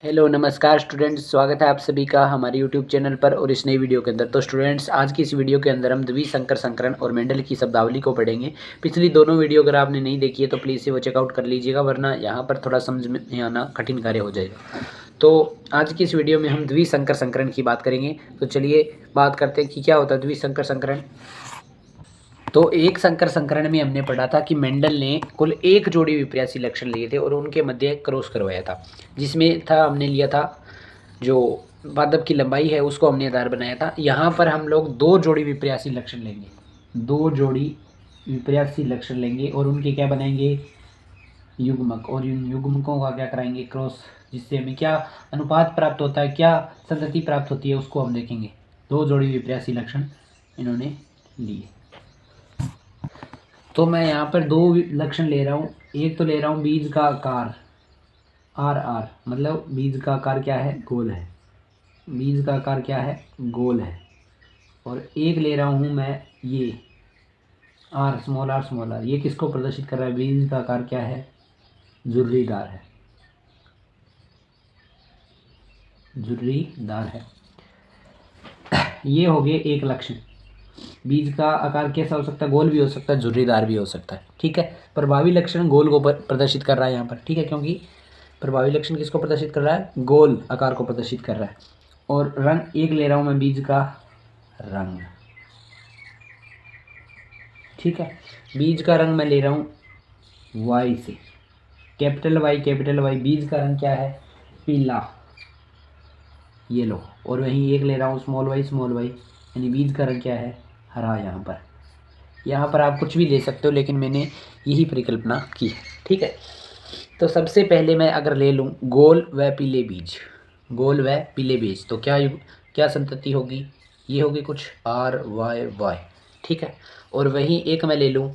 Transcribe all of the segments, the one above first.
Hello नमस्कार students, स्वागत है आप सभी का हमारे यूट्यूब चैनल पर और इस नई वीडियो के अंदर। तो स्टूडेंट्स, आज की इस वीडियो के अंदर हम द्विसंकर संकरण और मेंडल की शब्दावली को पढ़ेंगे। पिछली दोनों वीडियो अगर आपने नहीं देखी है तो प्लीज़ से वो चेकआउट कर लीजिएगा, वरना यहाँ पर थोड़ा समझ में आना कठिन कार्य हो जाएगा। तो आज की इस वीडियो में हम द्विसंकर संकरण की बात करेंगे। तो चलिए बात करते हैं कि क्या होता है द्विसंकर संकरण। तो एक संकर संकरण में हमने पढ़ा था कि मेंडल ने कुल एक जोड़ी विपर्यासी लक्षण लिए थे और उनके मध्य क्रॉस करवाया था, जिसमें था हमने लिया था जो पादप की लंबाई है उसको हमने आधार बनाया था। यहाँ पर हम लोग दो जोड़ी विपर्यासी लक्षण लेंगे, दो जोड़ी विपर्यासी लक्षण लेंगे और उनके क्या बनाएंगे, युग्मक। और इन युग्मकों का क्या कराएंगे, क्रॉस, जिससे हमें क्या अनुपात प्राप्त होता है, क्या संतति प्राप्त होती है, उसको हम देखेंगे। दो जोड़ी विपर्यासी लक्षण इन्होंने लिए। तो मैं यहाँ पर दो लक्षण ले रहा हूँ। एक तो ले रहा हूँ बीज का आकार आर आर, मतलब बीज का आकार क्या है, गोल है। बीज का आकार क्या है, गोल है। और एक ले रहा हूँ मैं ये आर स्मॉल आर, ये किसको प्रदर्शित कर रहा है, बीज का आकार क्या है, झुर्रीदार है, झुर्रीदार है। ये हो गए एक लक्षण। बीज का आकार कैसा हो सकता है, गोल भी हो सकता है, झुर्रीदार भी हो सकता है। ठीक है, प्रभावी लक्षण गोल को प्रदर्शित कर रहा है यहाँ पर। ठीक है, क्योंकि प्रभावी लक्षण किसको प्रदर्शित कर रहा है, गोल आकार को प्रदर्शित कर रहा है। और रंग एक ले रहा हूँ मैं बीज का रंग। ठीक है, बीज का रंग मैं ले रहा हूँ वाई से, कैपिटल वाई। बीज का रंग क्या है, पीला, येलो। और वहीं एक ले रहा हूँ स्मॉल वाई, यानी बीज का रंग क्या है, हरा। यहाँ पर आप कुछ भी ले सकते हो, लेकिन मैंने यही परिकल्पना की है। ठीक है, तो सबसे पहले मैं अगर ले लूँ गोल व पीले बीज, तो क्या संतति होगी, ये होगी कुछ RYY। ठीक है, और वहीं एक मैं ले लूँ,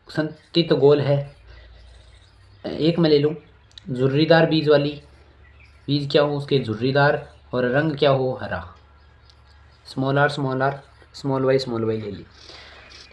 संतति तो गोल है, एक मैं ले लूँ झुर्रीदार बीज वाली, बीज क्या हो उसके, झुर्रीदार, और रंग क्या हो, हरा। स्मॉल आर ले ली।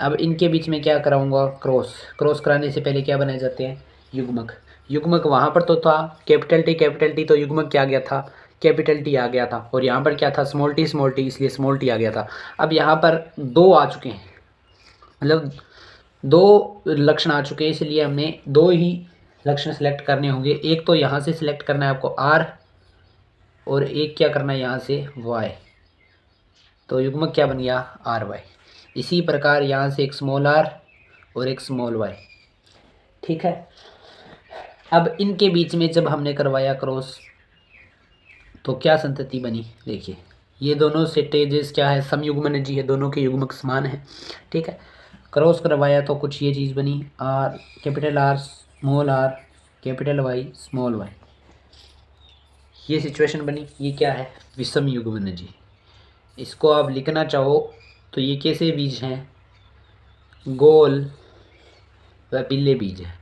अब इनके बीच में क्या कराऊंगा, क्रॉस कराने से पहले क्या बनाए जाते हैं, युग्मक। वहाँ पर तो था कैपिटल टी, तो युग्मक क्या आ गया था, कैपिटल टी आ गया था। और यहाँ पर क्या था, स्मॉल टी, इसलिए स्मॉल टी आ गया था। अब यहाँ पर दो आ चुके हैं, मतलब दो लक्षण आ चुके हैं, इसलिए हमने दो ही लक्षण सेलेक्ट करने होंगे। एक तो यहाँ से सिलेक्ट करना है आपको आर, और एक क्या करना है यहाँ से वाई। तो युग्मक क्या बन गया, RY। इसी प्रकार यहाँ से एक स्मॉल आर और एक स्मॉल वाई। ठीक है, अब इनके बीच में जब हमने करवाया क्रॉस, तो क्या संतति बनी, देखिए ये दोनों स्टेजेस क्या है, समयुग्मन जी है, दोनों के युग्मक समान है। ठीक है, क्रॉस करवाया तो कुछ ये चीज़ बनी, R capital R small R capital Y small Y, ये सिचुएशन बनी। ये क्या है, विषम युग्मन जी। इसको आप लिखना चाहो तो ये कैसे बीज हैं, गोल व पीले बीज है।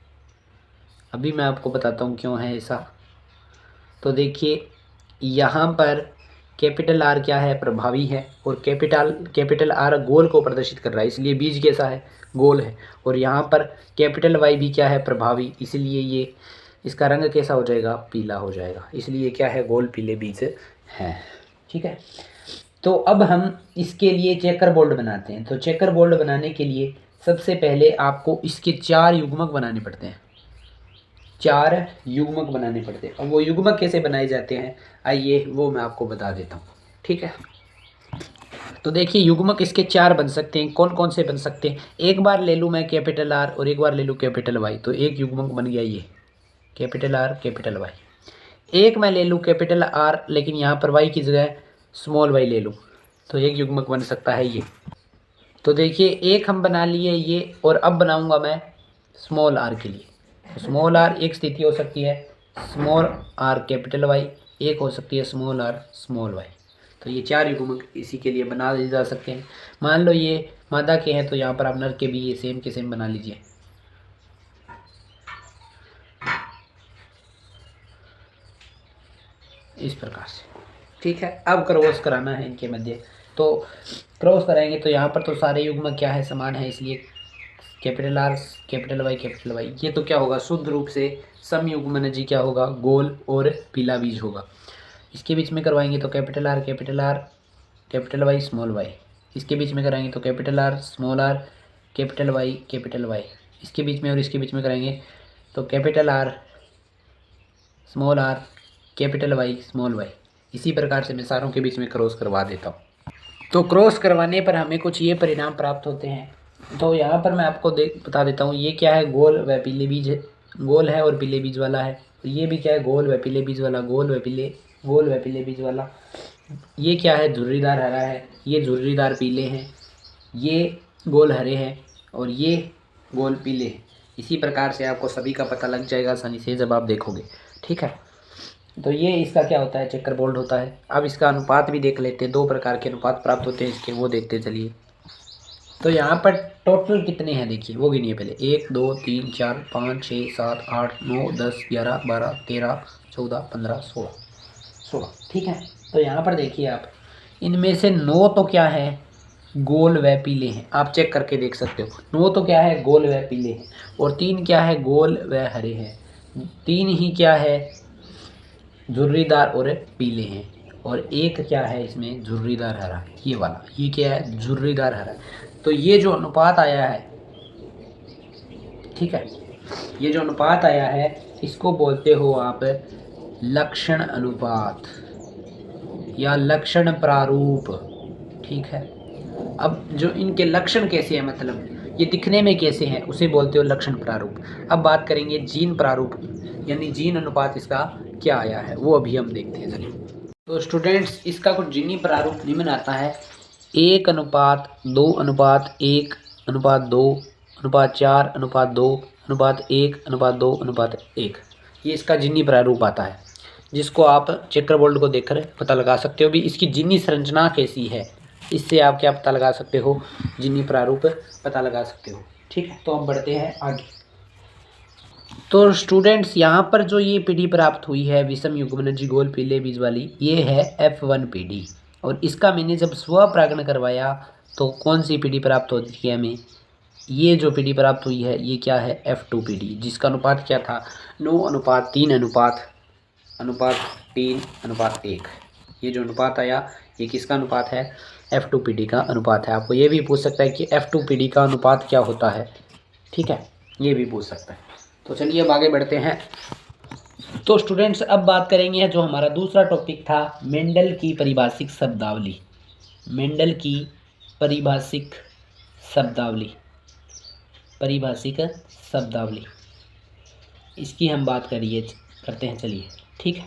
अभी मैं आपको बताता हूँ क्यों है ऐसा। तो देखिए यहाँ पर कैपिटल आर क्या है, प्रभावी है, और कैपिटल आर गोल को प्रदर्शित कर रहा है, इसलिए बीज कैसा है, गोल है। और यहाँ पर कैपिटल वाई भी क्या है, प्रभावी, इसलिए ये इसका रंग कैसा हो जाएगा, पीला हो जाएगा, इसलिए क्या है, गोल पीले बीज है। ठीक है, तो अब हम इसके लिए चेकर बोर्ड बनाते हैं। तो चेकर बोर्ड बनाने के लिए सबसे पहले आपको इसके 4 युग्मक बनाने पड़ते हैं, 4 युग्मक बनाने पड़ते हैं। अब वो युग्मक कैसे बनाए जाते हैं, आइए वो मैं आपको बता देता हूँ। ठीक है, तो देखिए युग्मक इसके 4 बन सकते हैं। कौन कौन से बन सकते हैं, एक बार ले लूँ मैं कैपिटल आर और एक बार ले लूँ कैपिटल वाई, तो एक युग्मक बन गया ये कैपिटल आर कैपिटल वाई। एक मैं ले लूँ कैपिटल आर, लेकिन यहाँ पर वाई की जगह स्मॉल वाई ले लूँ, तो एक युग्मक बन सकता है ये। तो देखिए एक हम बना लिए ये, और अब बनाऊंगा मैं स्मॉल आर के लिए। तो स्मॉल आर एक स्थिति हो सकती है स्मॉल आर कैपिटल वाई, एक हो सकती है स्मॉल आर स्मॉल वाई। तो ये 4 युग्मक इसी के लिए बना जा सकते हैं। मान लो ये मादा के हैं, तो यहाँ पर आप नर के भी ये सेम के सेम बना लीजिए। इस प्रकार से। ठीक है, अब क्रॉस कराना है इनके मध्य। तो क्रॉस कराएंगे तो यहाँ पर तो सारे युग्मक क्या है, समान है, इसलिए कैपिटल आर कैपिटल वाई, ये तो क्या होगा शुद्ध रूप से समयुग्मन जी क्या होगा, गोल और पीला बीज होगा। इसके बीच में करवाएंगे तो capital R capital Y small Y, इसके बीच में कराएंगे तो capital R small R capital Y, इसके बीच में और इसके बीच में कराएंगे तो capital R small R capital Y small Y. इसी प्रकार से मैं सारों के बीच में क्रॉस करवा देता हूँ। तो क्रॉस करवाने पर हमें कुछ ये परिणाम प्राप्त होते हैं। तो यहाँ पर मैं आपको बता देता हूँ, ये क्या है, गोल व पीले बीज है, गोल है और पीले बीज वाला है। तो ये भी क्या है, गोल व पीले बीज वाला, गोल व पीले बीज वाला। ये क्या है, झुर्रीदार हरा है, ये झुर्रीदार पीले हैं, ये गोल हरे हैं और ये गोल पीले हैं। इसी प्रकार से आपको सभी का पता लग जाएगा आसानी से जब आप देखोगे, ठीक है। तो ये इसका क्या होता है, चेकर बोल्ड होता है। अब इसका अनुपात भी देख लेते हैं, 2 प्रकार के अनुपात प्राप्त होते हैं इसके, वो देखते चलिए। तो यहाँ पर टोटल कितने हैं देखिए, वो गिनिए पहले, 1 2 3 4 5 6 7 8 9 10 11 12 13 14 15 16, ठीक है। तो यहाँ पर देखिए आप, इनमें से 9 तो क्या है, गोल व पीले हैं, आप चेक करके देख सकते हो। 9 तो क्या है, गोल व पीले हैं, और 3 क्या है, गोल व हरे हैं, 3 ही क्या है, झुर्रीदार और पीले हैं, और एक क्या है इसमें, झुर्रीदार हरा, ये वाला, ये क्या है, झुर्रीदार हरा। तो ये जो अनुपात आया है, ठीक है, ये जो अनुपात आया है इसको बोलते हो आप लक्षण अनुपात या लक्षण प्रारूप, ठीक है। अब जो इनके लक्षण कैसे हैं, मतलब ये दिखने में कैसे हैं, उसे बोलते हो लक्षण प्रारूप। अब बात करेंगे जीन प्रारूप, यानी जीन अनुपात इसका क्या आया है, वो अभी हम देखते हैं चलिए। तो स्टूडेंट्स, इसका कुछ जीनी प्रारूप निम्न आता है, 1:2:1:4:2:1:1:2:1, ये इसका जीनी प्रारूप आता है, जिसको आप चेकर बोल्ड को देखकर पता लगा सकते हो भी इसकी जीनी संरचना कैसी है। इससे आप क्या पता लगा सकते हो, जीनी प्रारूप पता लगा सकते हो, ठीक है। तो अब बढ़ते हैं आगे। तो स्टूडेंट्स, यहाँ पर जो ये पीढ़ी प्राप्त हुई है विषम युग्मन जी गोल पीले बीज वाली, ये है F1 पीढ़ी, और इसका मैंने जब स्वपरागण करवाया तो कौन सी पीढ़ी प्राप्त होती है हमें, ये जो पीढ़ी प्राप्त हुई है ये क्या है, F2 पीढ़ी, जिसका अनुपात क्या था, 9:3:3:1। ये जो अनुपात आया ये किसका अनुपात है, F2 पीढ़ी का अनुपात है। आपको ये भी पूछ सकता है कि F2 पीढ़ी का अनुपात क्या होता है, ठीक है, ये भी पूछ सकता है। तो चलिए अब आगे बढ़ते हैं। तो स्टूडेंट्स, अब बात करेंगे जो हमारा दूसरा टॉपिक था, मेंडल की परिभाषिक शब्दावली। मेंडल की परिभाषिक शब्दावली, इसकी हम बात करते हैं चलिए, ठीक है।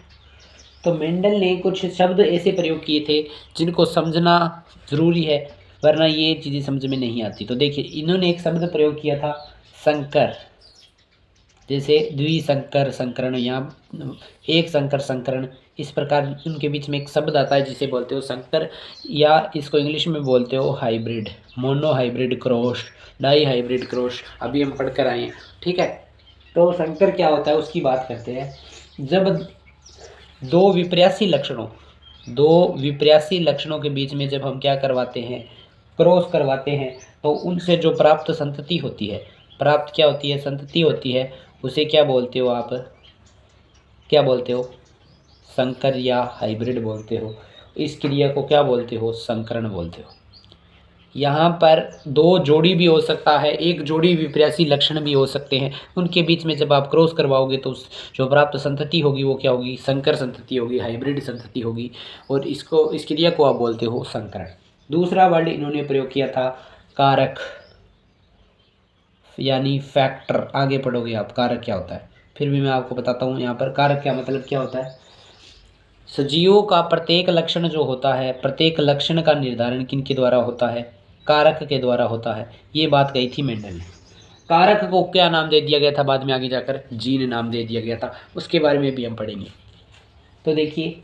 तो मेंडल ने कुछ शब्द ऐसे प्रयोग किए थे जिनको समझना ज़रूरी है, वरना ये चीज़ें समझ में नहीं आती। तो देखिए, इन्होंने एक शब्द प्रयोग किया था संकर, जैसे द्विसंकर संकरण या एक संकर संकरण, इस प्रकार उनके बीच में एक शब्द आता है जिसे बोलते हो संकर, या इसको इंग्लिश में बोलते हो hybrid, monohybrid cross, dihybrid cross, अभी हम पढ़ कर आए हैं, ठीक है। तो संकर क्या होता है उसकी बात करते हैं। जब दो विपर्यासी लक्षणों के बीच में जब हम क्या करवाते हैं, क्रॉस करवाते हैं, तो उनसे जो प्राप्त संतति होती है, संतति होती है, उसे क्या बोलते हो आप, संकर या हाइब्रिड बोलते हो। इस क्रिया को क्या बोलते हो, संकरण बोलते हो। यहाँ पर 2 जोड़ी भी हो सकता है, एक जोड़ी विपर्यासी लक्षण भी हो सकते हैं, उनके बीच में जब आप क्रॉस करवाओगे तो जो प्राप्त संतति होगी वो क्या होगी, संकर संतति होगी, हाइब्रिड संतति होगी, और इस क्रिया को आप बोलते हो संकरण। दूसरा वर्ड इन्होंने प्रयोग किया था कारक, यानी फैक्टर। आगे पढ़ोगे आप कारक क्या होता है, फिर भी मैं आपको बताता हूँ। यहाँ पर कारक क्या मतलब क्या होता है, सजीवों का प्रत्येक लक्षण जो होता है, प्रत्येक लक्षण का निर्धारण किनके द्वारा होता है, कारक के द्वारा होता है। ये बात कही थी मेंडल ने। कारक को क्या नाम दे दिया गया था, बाद में आगे जाकर जीन नाम दे दिया गया था, उसके बारे में भी हम पढ़ेंगे। तो देखिए,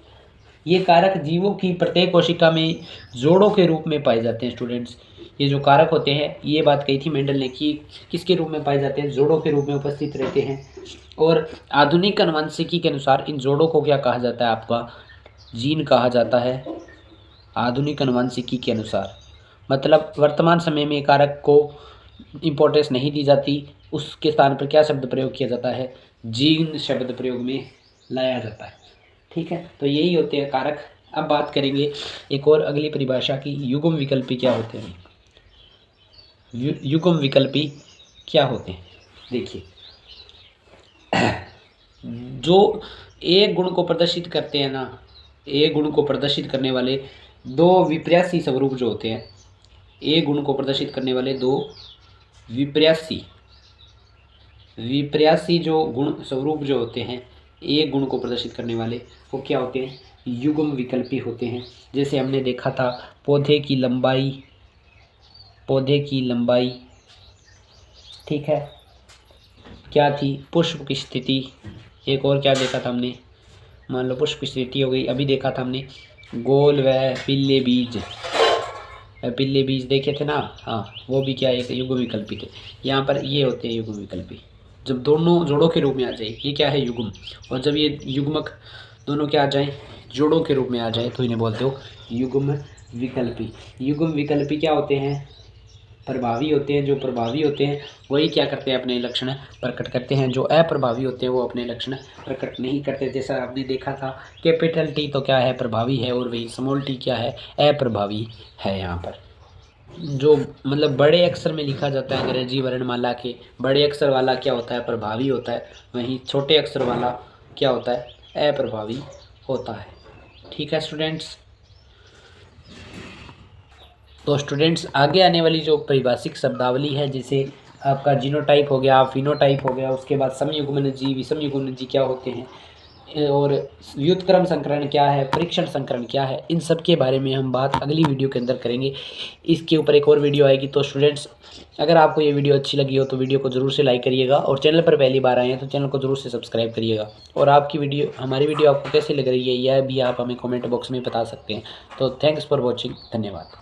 ये कारक जीवों की प्रत्येक कोशिका में जोड़ों के रूप में पाए जाते हैं। स्टूडेंट्स, ये जो कारक होते हैं, ये बात कही थी मेंडल ने कि किसके रूप में पाए जाते हैं, जोड़ों के रूप में उपस्थित रहते हैं। और आधुनिक अनुवांशिकी के अनुसार इन जोड़ों को क्या कहा जाता है, आपका जीन कहा जाता है। आधुनिक अनुवांशिकी के अनुसार मतलब वर्तमान समय में कारक को इम्पोर्टेंस नहीं दी जाती, उसके स्थान पर क्या शब्द प्रयोग किया जाता है, जीर्ण शब्द प्रयोग में लाया जाता है। ठीक है, तो यही होते हैं कारक। अब बात करेंगे एक और अगली परिभाषा की, युग्म विकल्पी क्या होते हैं। युग्म विकल्पी क्या होते हैं, देखिए जो एक गुण को प्रदर्शित करते हैं ना, एक गुण को प्रदर्शित करने वाले दो विपर्यासी स्वरूप जो होते हैं, एक गुण को प्रदर्शित करने वाले दो विपर्यासी जो गुण स्वरूप जो होते हैं, एक गुण को प्रदर्शित करने वाले वो क्या होते हैं, युग्म विकल्पी होते हैं। जैसे हमने देखा था पौधे की लंबाई ठीक है क्या थी, पुष्प की स्थिति। एक और क्या देखा था हमने, मान लो पुष्प की स्थिति हो गई। अभी देखा था हमने गोल व पीले बीज देखे थे ना, हाँ वो भी क्या एक युग्म विकल्पी थे। यहाँ पर ये होते हैं युग्म विकल्पी, जब दोनों जोड़ों के रूप में आ जाए, ये क्या है युग्म, और जब ये युग्मक दोनों क्या आ जाए, जोड़ों के रूप में आ जाए, तो इन्हें बोलते हो युग्म विकल्पी। युग्म विकल्पी क्या होते हैं, प्रभावी होते हैं। जो प्रभावी होते हैं वही क्या करते हैं, अपने लक्षण प्रकट करते हैं। जो अप्रभावी होते हैं वो अपने लक्षण प्रकट नहीं करते। जैसा आपने देखा था कैपिटल टी तो क्या है, प्रभावी है, और वही स्मॉल टी क्या है, अप्रभावी है। यहाँ पर जो मतलब बड़े अक्षर में लिखा जाता है अंग्रेजी वर्णमाला के, बड़े अक्षर वाला क्या होता है, प्रभावी होता है, वहीं छोटे अक्षर वाला क्या होता है, अप्रभावी होता है। ठीक है स्टूडेंट्स, तो स्टूडेंट्स आगे आने वाली जो परिभाषिक शब्दावली है, जैसे आपका जीनोटाइप हो गया, फिनोटाइप हो गया, उसके बाद समयुग्मनजी, विषमयुग्मनजी क्या होते हैं, और व्युत्क्रम संकरण क्या है, परीक्षण संकरण क्या है, इन सब के बारे में हम बात अगली वीडियो के अंदर करेंगे। इसके ऊपर एक और वीडियो आएगी। तो स्टूडेंट्स अगर आपको ये वीडियो अच्छी लगी हो तो वीडियो को ज़रूर से लाइक करिएगा, और चैनल पर पहली बार आए हैं तो चैनल को ज़रूर से सब्सक्राइब करिएगा। और हमारी वीडियो आपको कैसी लग रही है यह भी आप हमें कमेंट बॉक्स में बता सकते हैं। तो थैंक्स फॉर वॉचिंग, धन्यवाद।